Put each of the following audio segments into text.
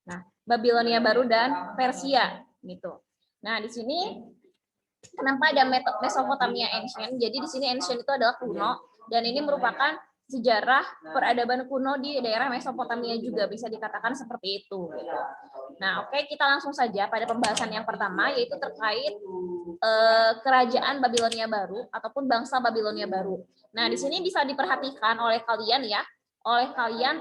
Nah, Babilonia Baru dan Persia gitu. Nah, di sini kenapa ada Mesopotamia Ancient? Jadi di sini Ancient itu adalah kuno dan ini merupakan sejarah peradaban kuno di daerah Mesopotamia juga bisa dikatakan seperti itu. Nah, oke, kita langsung saja pada pembahasan yang pertama yaitu terkait kerajaan Babilonia Baru ataupun bangsa Babilonia Baru. Nah, di sini bisa diperhatikan oleh kalian ya,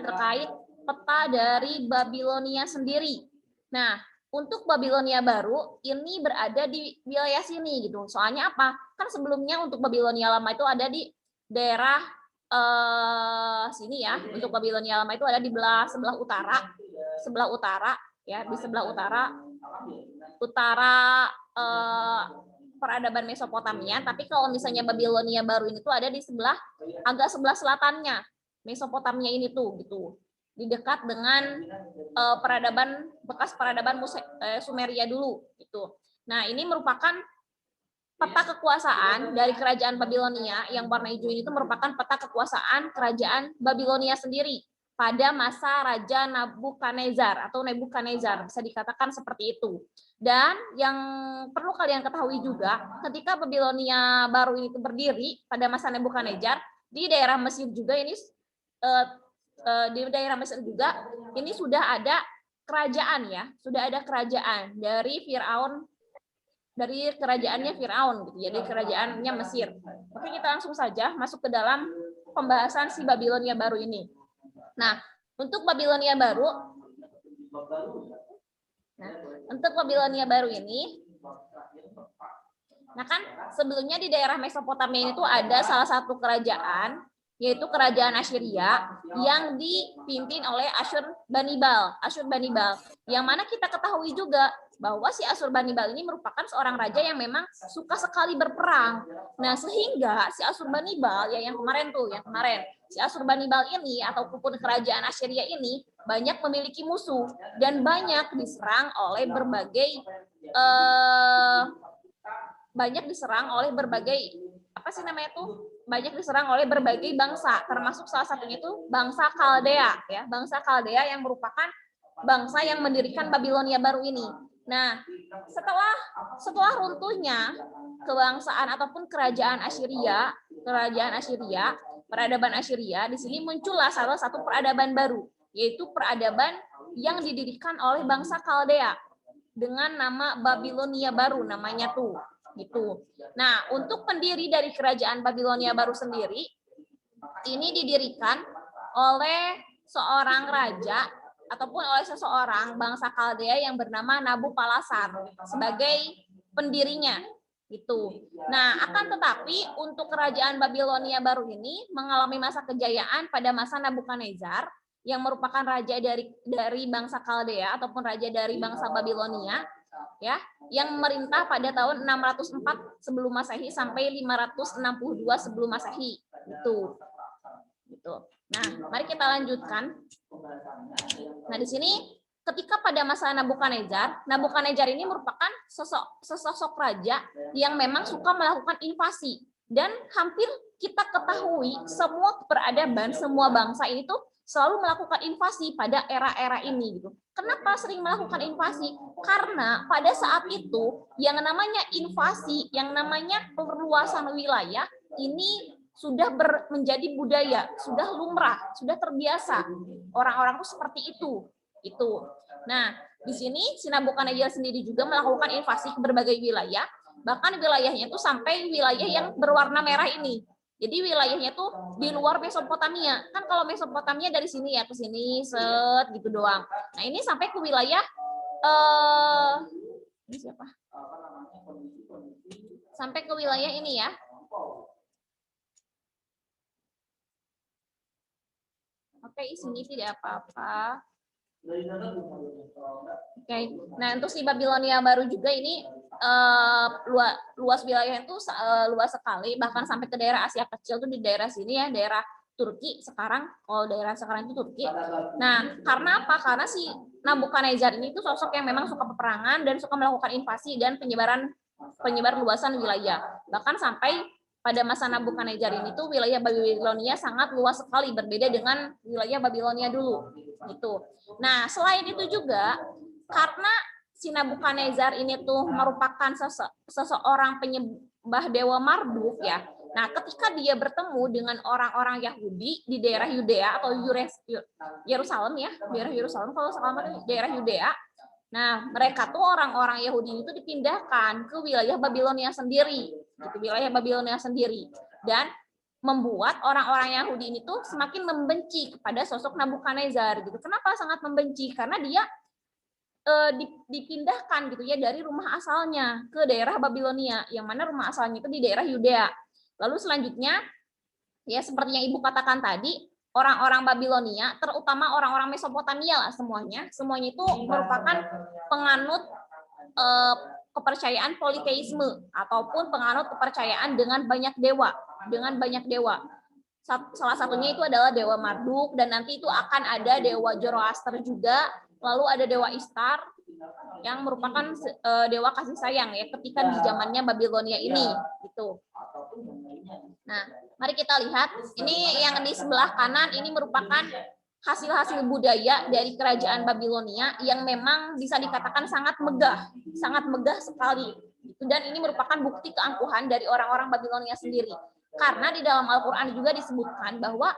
terkait peta dari Babilonia sendiri. Nah, untuk Babilonia Baru ini berada di wilayah sini gitu. Soalnya apa? Kan sebelumnya untuk Babilonia Lama itu ada di daerah sini ya. Untuk Babilonia Lama itu ada di sebelah utara ya, di sebelah utara peradaban Mesopotamia. Tapi kalau misalnya Babilonia Baru ini tuh ada di agak sebelah selatannya Mesopotamia ini tuh gitu, di dekat dengan bekas peradaban Sumeria dulu gitu. Nah, ini merupakan peta kekuasaan dari kerajaan Babilonia yang warna hijau ini itu merupakan peta kekuasaan kerajaan Babilonia sendiri pada masa Raja Nabukadnezar atau Nebukadnezar, bisa dikatakan seperti itu. Dan yang perlu kalian ketahui juga, ketika Babilonia Baru ini berdiri pada masa Nebukadnezar, di daerah Mesir juga ini ini sudah ada kerajaan ya, sudah ada kerajaan dari Firaun, dari kerajaannya Firaun gitu, jadi kerajaannya Mesir. Oke, kita langsung saja masuk ke dalam pembahasan si Babilonia Baru ini. Nah, untuk Babilonia Baru ini, nah kan sebelumnya di daerah Mesopotamia itu ada salah satu kerajaan, yaitu kerajaan Assyria yang dipimpin oleh Asyurbanipal, yang mana kita ketahui juga bahwa si Asyurbanipal ini merupakan seorang raja yang memang suka sekali berperang. Nah, sehingga si Asyurbanipal ya yang kemarin si Asyurbanipal ini ataupun kerajaan Assyria ini banyak memiliki musuh dan banyak diserang oleh berbagai bangsa, termasuk salah satunya itu bangsa Kaldea ya, bangsa Kaldea yang merupakan bangsa yang mendirikan Babilonia Baru ini. Nah, setelah runtuhnya kebangsaan ataupun kerajaan Assyria, peradaban Assyria, di sini muncullah salah satu peradaban baru, yaitu peradaban yang didirikan oleh bangsa Kaldea dengan nama Babilonia Baru namanya tuh. Gitu. Nah, untuk pendiri dari kerajaan Babilonia Baru sendiri, ini didirikan oleh seorang raja ataupun oleh seseorang bangsa Kaldea yang bernama Nabukadnezar sebagai pendirinya. Gitu. Nah, akan tetapi untuk kerajaan Babilonia Baru ini mengalami masa kejayaan pada masa Nabukadnezar yang merupakan raja dari bangsa Kaldea ataupun raja dari bangsa Babilonia ya, yang memerintah pada tahun 604 sebelum Masehi sampai 562 sebelum Masehi. Gitu. Nah, mari kita lanjutkan. Nah, di sini ketika pada masa Nabukadnezar ini merupakan sosok raja yang memang suka melakukan invasi, dan hampir kita ketahui semua peradaban, semua bangsa ini tuh selalu melakukan invasi pada era-era ini gitu. Kenapa sering melakukan invasi? Karena pada saat itu yang namanya invasi, yang namanya perluasan wilayah ini sudah menjadi budaya, sudah lumrah, sudah terbiasa. Orang-orang tuh seperti itu. Nah, di sini si Nabukadnezar sendiri juga melakukan invasi ke berbagai wilayah, bahkan wilayahnya itu sampai wilayah yang berwarna merah ini. Jadi wilayahnya tuh di luar Mesopotamia. Kan kalau Mesopotamia dari sini ya ke sini set gitu doang. Nah, ini sampai ke wilayah ini siapa? Sampai ke wilayah ini ya. Oke, sini tidak apa-apa. Oke, nah untuk si Babilonia Baru juga ini luas wilayah itu luas sekali, bahkan sampai ke daerah Asia Kecil tuh di daerah sini ya, daerah Turki sekarang. Kalau daerah sekarang itu Turki. Nah, karena apa? Karena si Nabukadnezar ini tuh sosok yang memang suka peperangan dan suka melakukan invasi dan penyebar luasan wilayah. Bahkan sampai pada masa Nabukadnezar ini tuh wilayah Babilonia sangat luas sekali, berbeda dengan wilayah Babilonia dulu. Gitu. Nah, selain itu juga karena si Nabukadnezar ini tuh merupakan seseorang penyembah dewa Marduk ya. Nah, ketika dia bertemu dengan orang-orang Yahudi di daerah Yudea atau Yerusalem ya, daerah Yerusalem kalau sekarang daerah Yudea. Nah, mereka tuh orang-orang Yahudi itu dipindahkan ke wilayah Babilonia sendiri, gitu, wilayah Babilonia sendiri, dan membuat orang-orang Yahudi ini tuh semakin membenci kepada sosok Nabukadnezar, gitu. Kenapa sangat membenci? Karena dia dipindahkan gitu ya dari rumah asalnya ke daerah Babilonia, yang mana rumah asalnya itu di daerah Yudea. Lalu selanjutnya, ya seperti yang Ibu katakan tadi, orang-orang Babilonia, terutama orang-orang Mesopotamia lah semuanya itu merupakan penganut kepercayaan politeisme ataupun penganut kepercayaan dengan banyak dewa, Salah satunya itu adalah dewa Marduk, dan nanti itu akan ada dewa Zoroaster juga, lalu ada dewa Ishtar yang merupakan dewa kasih sayang ya ketika di zamannya Babilonia ini gitu. Nah, mari kita lihat ini yang di sebelah kanan ini merupakan hasil-hasil budaya dari kerajaan Babilonia yang memang bisa dikatakan sangat megah sekali. Dan ini merupakan bukti keangkuhan dari orang-orang Babilonia sendiri. Karena di dalam Al-Quran juga disebutkan bahwa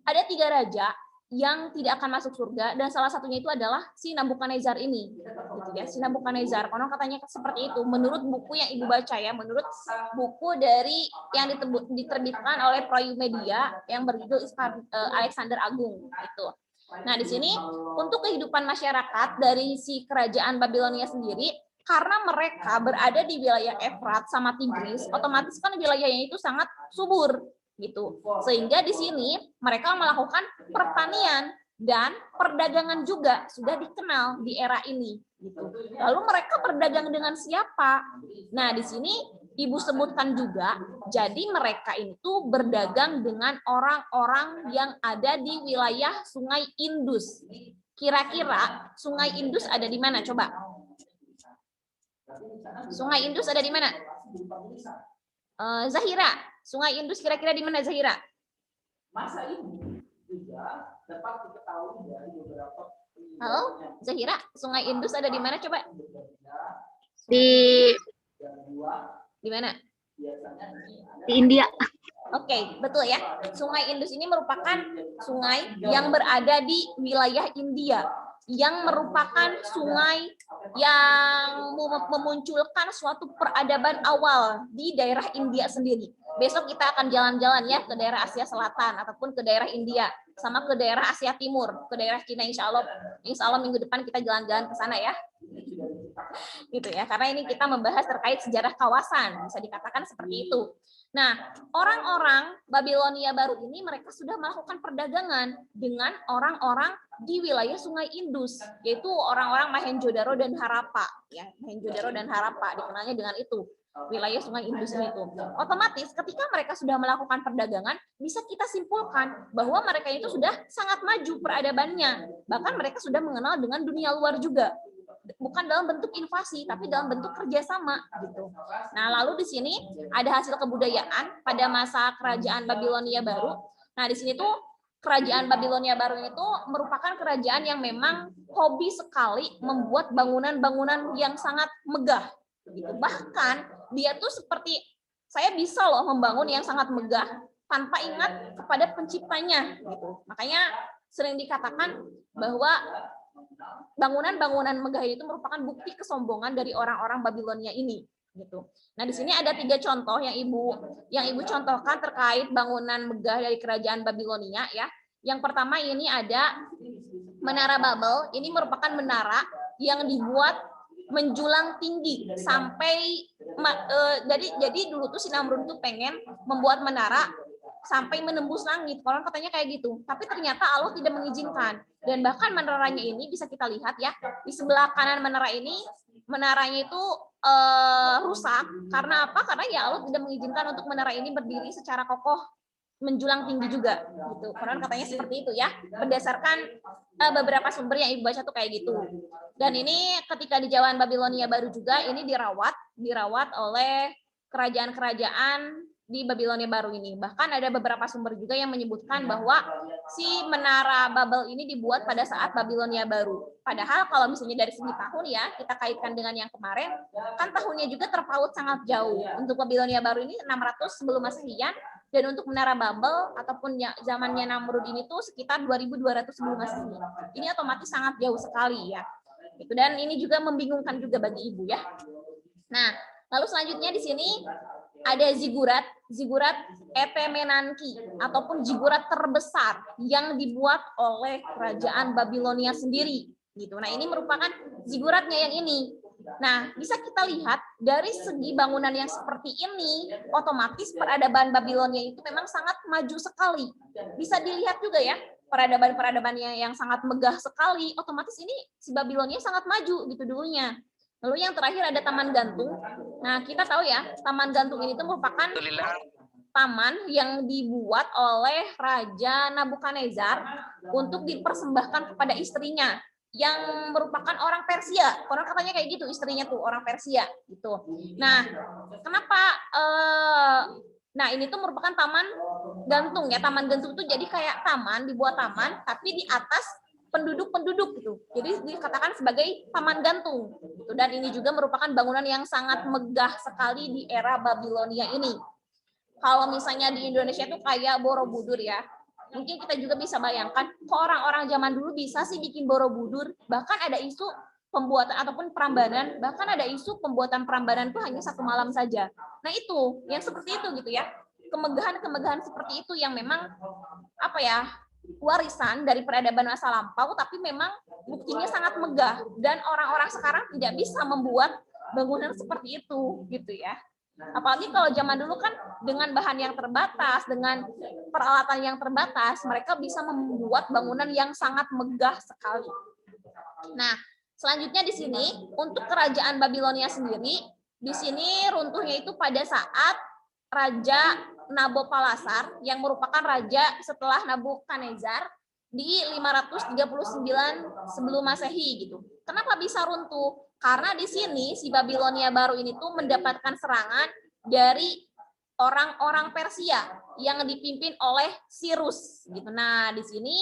ada 3 raja yang tidak akan masuk surga, dan salah satunya itu adalah si Nabukadnezar ini, gitu ya, si Nabukadnezar. Konon katanya seperti itu, menurut buku yang Ibu baca ya, menurut buku dari yang diterbitkan oleh Proyumedia yang berjudul Alexander Agung itu. Nah, di sini untuk kehidupan masyarakat dari si kerajaan Babilonia sendiri, karena mereka berada di wilayah Efrat sama Tigris, otomatis kan wilayahnya itu sangat subur gitu. Sehingga di sini mereka melakukan pertanian dan perdagangan juga sudah dikenal di era ini gitu. Lalu mereka berdagang dengan siapa? Nah, di sini Ibu sebutkan juga, jadi mereka itu berdagang dengan orang-orang yang ada di wilayah Sungai Indus. Kira-kira Sungai Indus ada di mana? Coba. Sungai Indus ada di mana? Zahira, Sungai Indus kira-kira di mana Zahira? Masa ini juga dapat diketahui dari beberapa. Halo, Zahira, Sungai Indus ada di mana coba? Di mana? Di India. Oke, betul ya. Sungai Indus ini merupakan sungai yang berada di wilayah India, yang merupakan sungai yang memunculkan suatu peradaban awal di daerah India sendiri. Besok kita akan jalan-jalan ya ke daerah Asia Selatan ataupun ke daerah India, sama ke daerah Asia Timur, ke daerah Cina insya Allah minggu depan kita jalan-jalan ke sana ya. Gitu ya, karena ini kita membahas terkait sejarah kawasan, bisa dikatakan seperti itu. Nah, orang-orang Babilonia baru ini mereka sudah melakukan perdagangan dengan orang-orang di wilayah Sungai Indus, yaitu orang-orang Mohenjo-daro dan Harappa, ya, Mohenjo-daro dan Harappa dikenalnya dengan itu, wilayah Sungai Indus itu. Otomatis ketika mereka sudah melakukan perdagangan, bisa kita simpulkan bahwa mereka itu sudah sangat maju peradabannya, bahkan mereka sudah mengenal dengan dunia luar juga. Bukan dalam bentuk invasi, tapi dalam bentuk kerjasama gitu. Nah, lalu di sini ada hasil kebudayaan pada masa kerajaan Babilonia baru. Nah, di sini tuh kerajaan Babilonia baru itu merupakan kerajaan yang memang hobi sekali membuat bangunan-bangunan yang sangat megah. Gitu. Bahkan dia tuh seperti saya bisa loh membangun yang sangat megah tanpa ingat kepada penciptanya. Gitu. Makanya sering dikatakan bahwa bangunan-bangunan megah itu merupakan bukti kesombongan dari orang-orang Babilonia ini gitu. Nah, di sini ada 3 contoh yang ibu contohkan terkait bangunan megah dari kerajaan Babilonia ya. Yang pertama ini ada Menara Babel. Ini merupakan menara yang dibuat menjulang tinggi sampai jadi dulu tuh si Namrud tuh pengen membuat menara sampai menembus langit. Konon katanya kayak gitu. Tapi ternyata Allah tidak mengizinkan. Dan bahkan menaranya ini bisa kita lihat ya, di sebelah kanan menara ini, menaranya itu rusak. Karena apa? Karena ya Allah tidak mengizinkan untuk menara ini berdiri secara kokoh, menjulang tinggi juga. Gitu. Konon katanya seperti itu ya, berdasarkan beberapa sumber yang ibu baca tuh kayak gitu. Dan ini ketika di zaman Babilonia baru juga, ini dirawat oleh kerajaan-kerajaan di Babilonia Baru ini. Bahkan ada beberapa sumber juga yang menyebutkan bahwa si menara Babel ini dibuat pada saat Babilonia Baru. Padahal kalau misalnya dari segi tahun ya, kita kaitkan dengan yang kemarin, kan tahunnya juga terpaut sangat jauh. Untuk Babilonia Baru ini 600 sebelum Masehian, dan untuk menara Babel ataupun zamannya Namrud ini tuh sekitar 2200 sebelum Masehi. Ini otomatis sangat jauh sekali ya. Itu, dan ini juga membingungkan juga bagi ibu ya. Nah, lalu selanjutnya di sini ada zigurat Etemenanki ataupun zigurat terbesar yang dibuat oleh kerajaan Babilonia sendiri gitu. Nah, ini merupakan ziguratnya yang ini. Nah, bisa kita lihat dari segi bangunan yang seperti ini, otomatis peradaban Babilonia itu memang sangat maju sekali. Bisa dilihat juga ya, peradaban-peradabannya yang sangat megah sekali, otomatis ini si Babilonia sangat maju gitu dulunya. Lalu yang terakhir ada Taman Gantung. Nah, kita tahu ya, Taman Gantung ini itu merupakan taman yang dibuat oleh Raja Nabukadnezar untuk dipersembahkan kepada istrinya yang merupakan orang Persia. Orang katanya kayak gitu, istrinya tuh orang Persia gitu. Nah, kenapa nah ini tuh merupakan taman gantung ya. Taman gantung itu jadi kayak taman, dibuat taman tapi di atas penduduk-penduduk gitu. Jadi dikatakan sebagai taman gantung. Gitu. Dan ini juga merupakan bangunan yang sangat megah sekali di era Babilonia ini. Kalau misalnya di Indonesia itu kayak Borobudur ya. Mungkin kita juga bisa bayangkan, kok orang-orang zaman dulu bisa sih bikin Borobudur. Bahkan ada isu pembuatan ataupun Prambanan, bahkan ada isu pembuatan Prambanan itu hanya 1 malam saja. Nah itu, yang seperti itu gitu ya. Kemegahan-kemegahan seperti itu yang memang apa ya, warisan dari peradaban masa lampau, tapi memang buktinya sangat megah. Dan orang-orang sekarang tidak bisa membuat bangunan seperti itu gitu ya. Apalagi kalau zaman dulu kan dengan bahan yang terbatas, dengan peralatan yang terbatas, mereka bisa membuat bangunan yang sangat megah sekali. Nah, selanjutnya di sini untuk kerajaan Babilonia sendiri, di sini runtuhnya itu pada saat Raja Nabopolassar yang merupakan raja setelah Nabukadnezar di 539 sebelum Masehi gitu. Kenapa bisa runtuh? Karena di sini si Babilonia Baru ini tuh mendapatkan serangan dari orang-orang Persia yang dipimpin oleh Cyrus gitu. Nah, di sini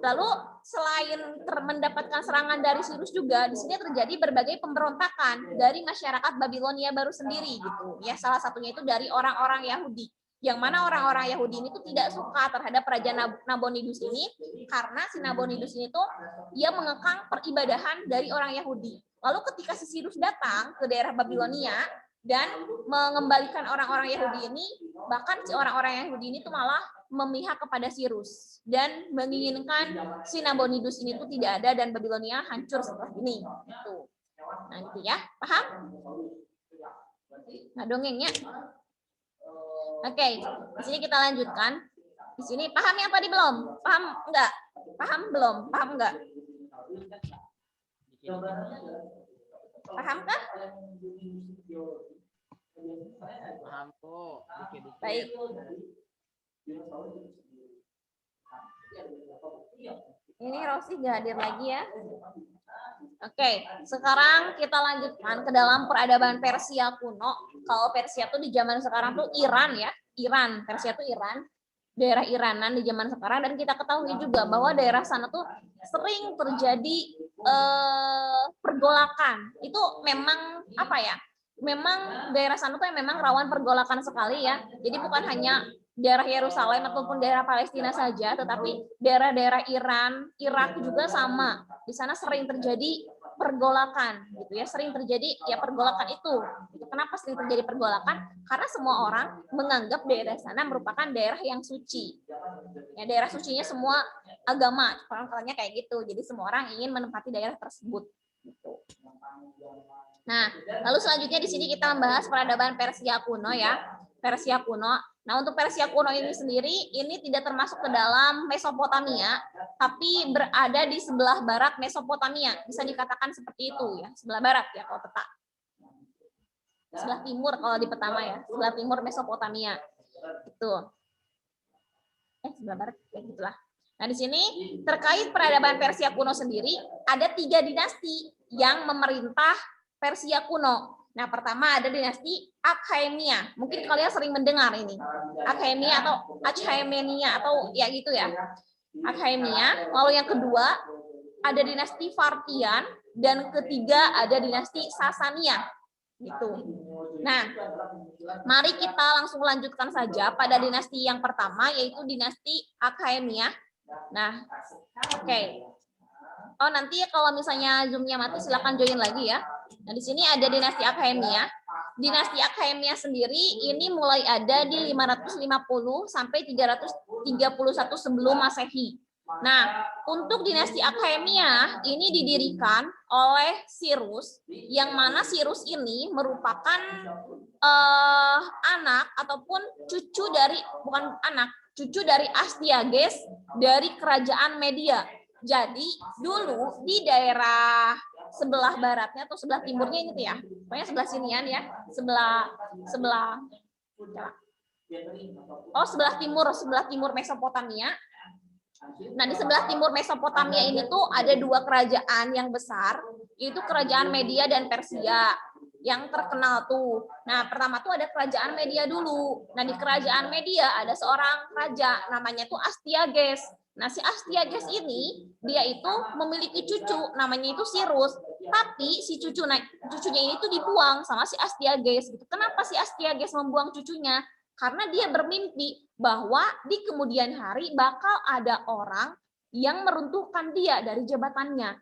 lalu selain mendapatkan serangan dari Cyrus juga di sini terjadi berbagai pemberontakan dari masyarakat Babilonia Baru sendiri gitu. Ya, salah satunya itu dari orang-orang Yahudi. Yang mana orang-orang Yahudi ini tuh tidak suka terhadap Raja Nabonidus ini karena si Nabonidus ini tuh dia mengekang peribadahan dari orang Yahudi. Lalu ketika si Cyrus datang ke daerah Babilonia dan mengembalikan orang-orang Yahudi ini, bahkan si orang-orang Yahudi ini tuh malah memihak kepada Cyrus dan menginginkan si Nabonidus ini tuh tidak ada dan Babilonia hancur setelah ini. Gitu. Nah, gitu ya. Paham? Nah, dongengnya. Oke, di sini kita lanjutkan. Di sini paham yang tadi belum? Paham enggak? Paham belum? Paham enggak? Paham kah? Paham kok. Baik. Ini Rosi nggak hadir lagi ya. Oke, sekarang kita lanjutkan ke dalam peradaban Persia kuno. Kalau Persia tuh di zaman sekarang tuh Iran ya, Iran. Persia tuh Iran, daerah Iranan di zaman sekarang. Dan kita ketahui juga bahwa daerah sana tuh sering terjadi pergolakan. Itu memang apa ya? Memang daerah sana tuh memang rawan pergolakan sekali ya. Jadi bukan hanya daerah Yerusalem ataupun daerah Palestina saja, tetapi daerah-daerah Iran, Irak juga sama. Di sana sering terjadi pergolakan, gitu ya. Sering terjadi ya pergolakan itu. Kenapa sering terjadi pergolakan? Karena semua orang menganggap daerah sana merupakan daerah yang suci. Ya, daerah sucinya semua agama, orang-orangnya kayak gitu. Jadi semua orang ingin menempati daerah tersebut. Gitu. Nah, lalu selanjutnya di sini kita membahas peradaban Persia kuno ya. Persia kuno. Nah, untuk Persia kuno ini sendiri, ini tidak termasuk ke dalam Mesopotamia, tapi berada di sebelah barat Mesopotamia. Bisa dikatakan seperti itu ya, sebelah barat ya kalau peta. Sebelah timur kalau di peta ya, sebelah timur Mesopotamia. Itu. Sebelah barat, kayak gitulah. Nah, di sini terkait peradaban Persia kuno sendiri, ada 3 dinasti yang memerintah Persia kuno. Nah, pertama ada dinasti Achaemenia. Mungkin kalian sering mendengar ini. Achaemenia atau Achaemenia atau ya gitu ya. Achaemenia. Lalu yang kedua ada dinasti Parthian dan ketiga ada dinasti Sasania. Gitu. Nah, mari kita langsung lanjutkan saja pada dinasti yang pertama yaitu dinasti Achaemenia. Nah, oke. Oh, nanti kalau misalnya Zoom-nya mati silakan join lagi ya. Nah, di sini ada dinasti Achaemenia. Dinasti Achaemenia sendiri ini mulai ada di 550 sampai 331 sebelum Masehi. Nah, untuk dinasti Achaemenia ini didirikan oleh Cyrus, yang mana Cyrus ini merupakan anak ataupun cucu dari cucu dari Astyages dari kerajaan Media. Jadi dulu di daerah sebelah baratnya atau sebelah timurnya ini tuh ya, pokoknya sebelah sinian ya, sebelah timur Mesopotamia. Nah, di sebelah timur Mesopotamia ini tuh ada dua kerajaan yang besar, yaitu kerajaan Media dan Persia yang terkenal tuh. Nah, pertama tuh ada kerajaan Media dulu. Nah, di kerajaan Media ada seorang raja namanya tuh Astyages. Nah, si Astyages ini dia itu memiliki cucu namanya itu Cyrus. Tapi si cucunya ini tuh dibuang sama si Astyages gitu. Kenapa si Astyages membuang cucunya? Karena dia bermimpi bahwa di kemudian hari bakal ada orang yang meruntuhkan dia dari jabatannya.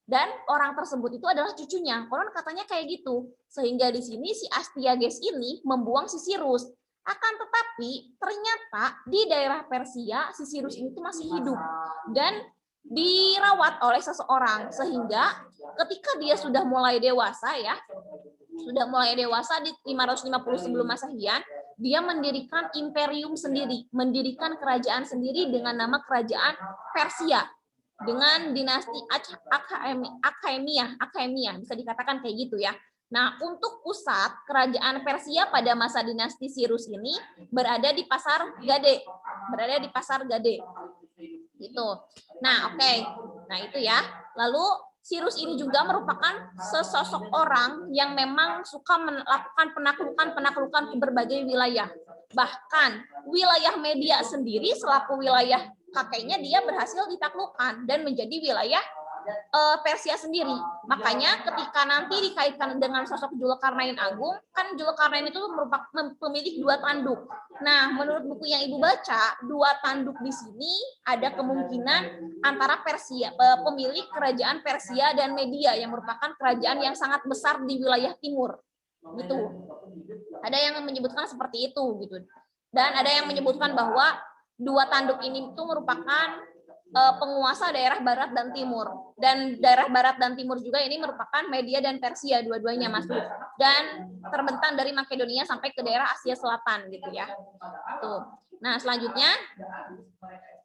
Dan orang tersebut itu adalah cucunya. Konon katanya kayak gitu. Sehingga di sini si Astyages ini membuang si Cyrus. Akan tetapi ternyata di daerah Persia si Cyrus ini tuh masih hidup dan dirawat oleh seseorang, sehingga ketika dia sudah mulai dewasa di 550 sebelum Masehian, dia mendirikan imperium sendiri, mendirikan kerajaan sendiri dengan nama kerajaan Persia dengan dinasti Achaemenia, bisa dikatakan kayak gitu ya. Nah, untuk pusat kerajaan Persia pada masa dinasti Cyrus ini berada di Pasar Gade. Gitu. Nah, oke. Nah, itu ya. Lalu Cyrus ini juga merupakan sesosok orang yang memang suka melakukan penaklukan ke berbagai wilayah. Bahkan wilayah Media sendiri selaku wilayah kakeknya dia berhasil ditaklukkan dan menjadi wilayah Persia sendiri. Makanya ketika nanti dikaitkan dengan sosok Zulkarnain Agung, kan Zulkarnain itu merupakan pemilik dua tanduk. Nah, menurut buku yang Ibu baca, dua tanduk di sini ada kemungkinan antara Persia, pemilik kerajaan Persia dan Media yang merupakan kerajaan yang sangat besar di wilayah timur. Gitu. Ada yang menyebutkan seperti itu gitu. Dan ada yang menyebutkan bahwa dua tanduk ini itu merupakan penguasa daerah barat dan timur, dan daerah barat dan timur juga ini merupakan Media dan Persia, dua-duanya masuk dan terbentang dari Makedonia sampai ke daerah Asia Selatan gitu ya. Tuh. Nah, selanjutnya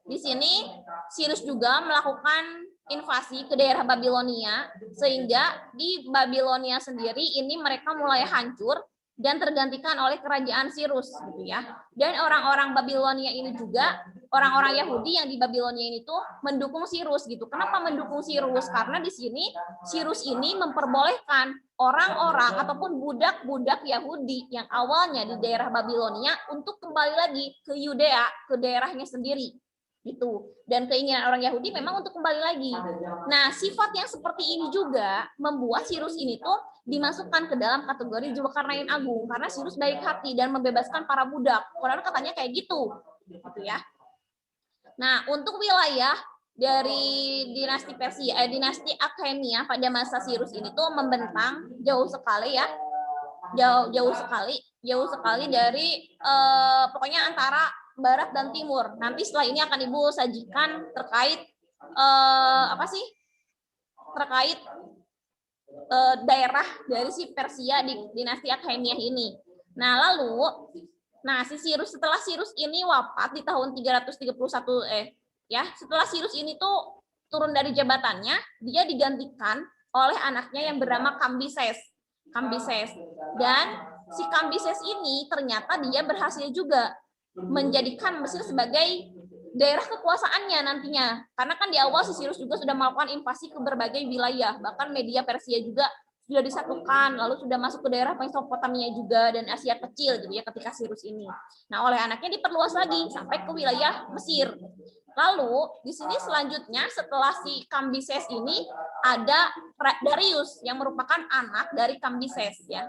di sini Cyrus juga melakukan invasi ke daerah Babilonia, sehingga di Babilonia sendiri ini mereka mulai hancur dan tergantikan oleh kerajaan Cyrus gitu ya. Dan orang-orang Babilonia ini juga orang-orang Yahudi yang di Babilonia ini tuh mendukung Cyrus gitu. Kenapa mendukung Cyrus? Karena di sini Cyrus ini memperbolehkan orang-orang ataupun budak-budak Yahudi yang awalnya di daerah Babilonia untuk kembali lagi ke Yudea, ke daerahnya sendiri. Gitu. Dan keinginan orang Yahudi memang untuk kembali lagi. Nah, sifat yang seperti ini juga membuat Cyrus ini tuh dimasukkan ke dalam kategori Zulkarnain Agung karena Cyrus baik hati dan membebaskan para budak. Konon katanya kayak gitu. Gitu ya. Nah, untuk wilayah dari dinasti Persia, dinasti Achaemenia pada masa Cyrus ini tuh membentang jauh sekali ya, jauh sekali dari pokoknya antara barat dan timur. Nanti setelah ini akan Ibu sajikan terkait terkait daerah dari si Persia di dinasti Achaemenia ini. Nah, lalu si Cyrus, setelah Cyrus ini wafat di tahun 331 setelah Cyrus ini tuh turun dari jabatannya, dia digantikan oleh anaknya yang bernama Kambises. Dan si Kambises ini ternyata dia berhasil juga menjadikan Mesir sebagai daerah kekuasaannya nantinya. Karena kan di awal si Cyrus juga sudah melakukan invasi ke berbagai wilayah, bahkan Media Persia juga sudah disatukan, lalu sudah masuk ke daerah Mesopotamia juga dan Asia Kecil gitu ya ketika Sirus ini. Nah, oleh anaknya diperluas lagi sampai ke wilayah Mesir. Lalu di sini selanjutnya setelah si Kambises ini ada Darius yang merupakan anak dari Kambises ya.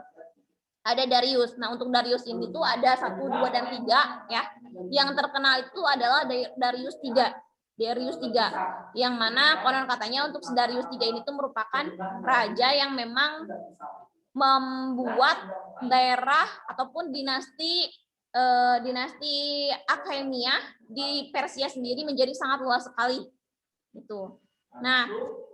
Ada Darius. Nah, untuk Darius ini tuh ada 1, 2, dan 3 ya. Yang terkenal itu adalah Darius 3. Darius 3 yang mana konon katanya untuk Darius 3 ini tuh merupakan raja yang memang membuat daerah ataupun dinasti Achaemenia di Persia sendiri menjadi sangat luas sekali. Gitu. Nah,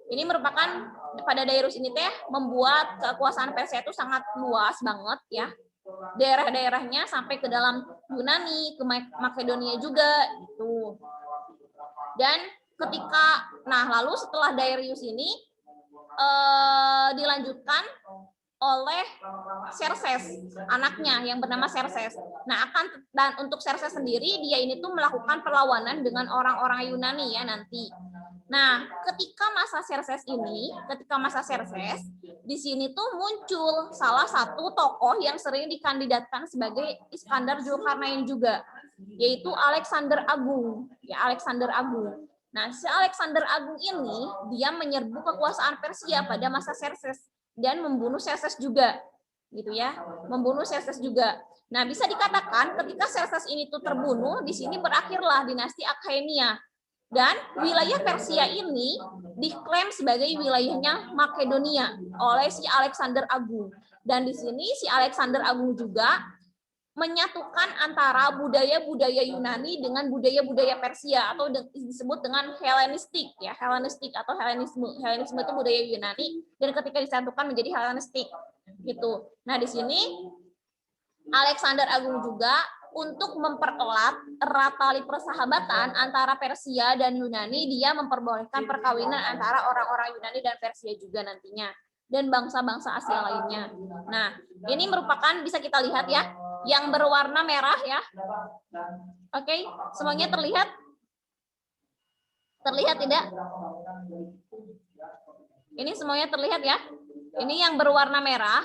ini merupakan pada Darius ini teh membuat kekuasaan Persia itu sangat luas banget ya. Daerah-daerahnya sampai ke dalam Yunani, ke Makedonia juga gitu. Dan lalu setelah Darius ini dilanjutkan oleh Xerxes, anaknya yang bernama Xerxes. Nah, dan untuk Xerxes sendiri dia ini tuh melakukan perlawanan dengan orang-orang Yunani ya nanti. Nah, ketika masa Xerxes di sini tuh muncul salah satu tokoh yang sering dikandidatkan sebagai Iskandar Zulkarnain juga, yaitu Alexander Agung. Ya, Alexander Agung. Nah, si Alexander Agung ini dia menyerbu kekuasaan Persia pada masa Xerxes dan membunuh Xerxes juga. Gitu ya, membunuh Xerxes juga. Nah, bisa dikatakan ketika Xerxes ini tuh terbunuh, di sini berakhirlah dinasti Achaemenia. Dan wilayah Persia ini diklaim sebagai wilayahnya Makedonia oleh si Alexander Agung. Dan di sini si Alexander Agung juga menyatukan antara budaya-budaya Yunani dengan budaya-budaya Persia atau disebut dengan Helenistik ya, Helenistik atau Helenisme. Helenisme itu budaya Yunani dan ketika disatukan menjadi Helenistik gitu. Nah, di sini Alexander Agung juga untuk erat tali persahabatan antara Persia dan Yunani, dia memperbolehkan perkawinan antara orang-orang Yunani dan Persia juga nantinya, dan bangsa-bangsa Asia lainnya. Nah, ini merupakan bisa kita lihat ya, yang berwarna merah ya. Oke, semuanya terlihat? Terlihat tidak? Ini semuanya terlihat ya? Ini yang berwarna merah.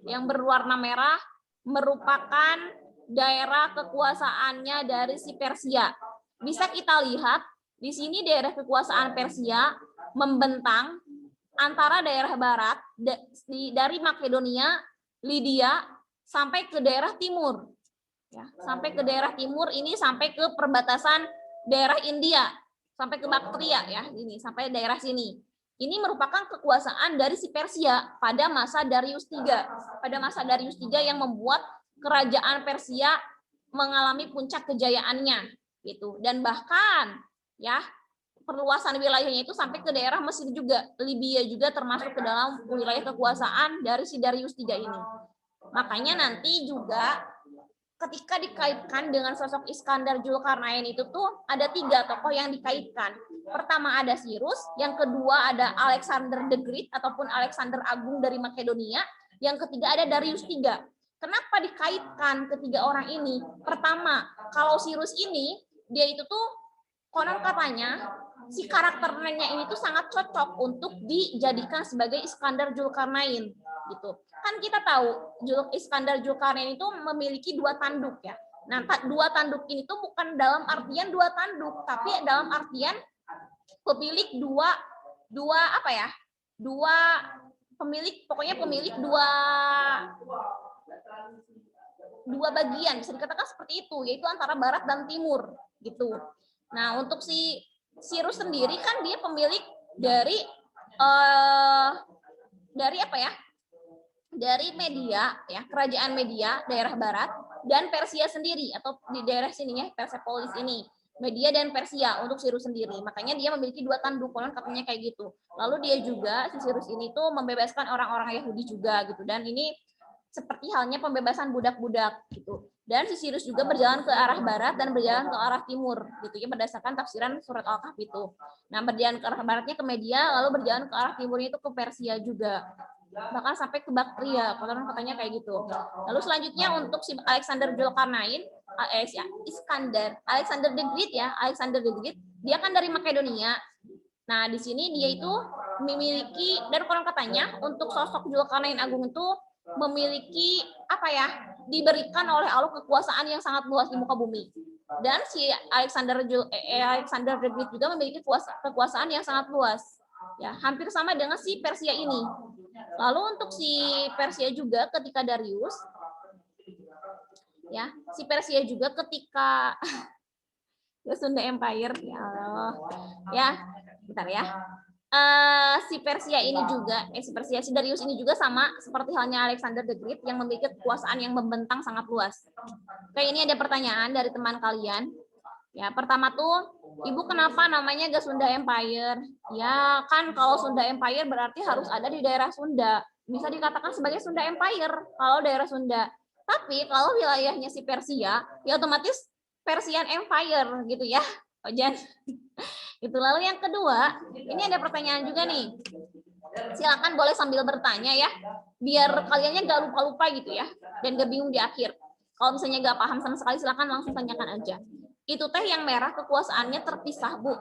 Yang berwarna merah merupakan daerah kekuasaannya dari si Persia. Bisa kita lihat di sini daerah kekuasaan Persia membentang antara daerah barat dari Makedonia, Lydia sampai ke daerah timur. Ya, sampai ke daerah timur ini sampai ke perbatasan daerah India, sampai ke Baktria ya, ini sampai daerah sini. Ini merupakan kekuasaan dari si Persia pada masa Darius III. Pada masa Darius III yang membuat kerajaan Persia mengalami puncak kejayaannya gitu, dan bahkan ya perluasan wilayahnya itu sampai ke daerah Mesir juga, Libya juga termasuk ke dalam wilayah kekuasaan dari si Darius III ini. Makanya nanti juga ketika dikaitkan dengan sosok Iskandar Zulkarnain itu tuh ada 3 tokoh yang dikaitkan. Pertama ada Cyrus, yang kedua ada Alexander the Great ataupun Alexander Agung dari Makedonia, yang ketiga ada Darius III. Kenapa dikaitkan ketiga orang ini? Pertama, kalau Cyrus ini, dia itu tuh konon katanya, si karakternya ini tuh sangat cocok untuk dijadikan sebagai Iskandar Zulkarnain. Gitu. Kan kita tahu, Iskandar Zulkarnain itu memiliki 2 tanduk ya. Nah, 2 tanduk ini tuh bukan dalam artian 2 tanduk, tapi dalam artian pemilik dua bagian, bisa dikatakan seperti itu, yaitu antara barat dan timur gitu. Nah, untuk si Cyrus sendiri kan dia pemilik dari dari Media ya, kerajaan Media daerah barat, dan Persia sendiri atau di daerah sini ya, Persepolis ini. Media dan Persia untuk Cyrus sendiri. Makanya dia memiliki 2 tanduk, konon katanya kayak gitu. Lalu dia juga, si Cyrus ini tuh membebaskan orang-orang Yahudi juga gitu. Dan ini seperti halnya pembebasan budak-budak gitu. Dan si Cyrus juga berjalan ke arah barat dan berjalan ke arah timur gitu ya, berdasarkan tafsiran surat Al-Kahf itu. Nah, berjalan ke arah baratnya ke Media, lalu berjalan ke arah timurnya itu ke Persia juga. Bahkan sampai ke Baktria, konon katanya kayak gitu. Lalu selanjutnya untuk si Alexander Zulkarnain, Alexander the Great ya, Alexander the Great, dia kan dari Makedonia. Nah, di sini dia itu memiliki, dan konon katanya untuk sosok Zulkarnain Agung itu memiliki apa ya, diberikan oleh Allah kekuasaan yang sangat luas di muka bumi. Dan si Alexander the Great juga memiliki kekuasaan yang sangat luas. Ya, hampir sama dengan si Persia ini. Lalu untuk si Persia juga ketika Darius, ya, si Persia juga ketika The Sunda Empire, ya Allah, ya, bentar ya. Si Persia ini juga, si Darius ini juga sama seperti halnya Alexander the Great yang memiliki kekuasaan yang membentang sangat luas. Oke, ini ada pertanyaan dari teman kalian. Ya, pertama tuh, Ibu kenapa namanya The Sunda Empire? Ya, kan kalau Sunda Empire berarti harus ada di daerah Sunda. Bisa dikatakan sebagai Sunda Empire kalau daerah Sunda. Tapi kalau wilayahnya si Persia, ya otomatis Persian Empire gitu ya. Ojan. Itu. Lalu yang kedua, ini ada pertanyaan juga nih. Silakan boleh sambil bertanya ya, biar kaliannya nggak lupa-lupa gitu ya, dan nggak bingung di akhir. Kalau misalnya nggak paham sama sekali, silakan langsung tanyakan aja. Itu teh yang merah kekuasaannya terpisah, Bu?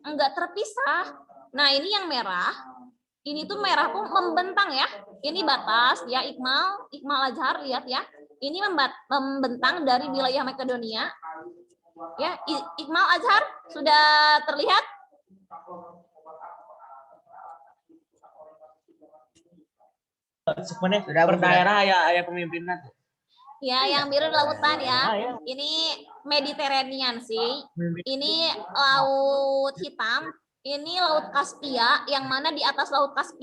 Enggak terpisah. Nah, ini yang merah, ini tuh merah tuh membentang ya. Ini batas ya, Iqmal Azhar, lihat ya. Ini membentang dari wilayah Makedonia. Ya, Iqmal Azhar sudah terlihat? Sebenarnya sudah per daerah ya pemimpinnya tuh. Ya, yang biru lautan ya. Ini Mediterranean sih. Ini laut hitam. Ini laut Kaspia, yang mana di atas laut Kaspia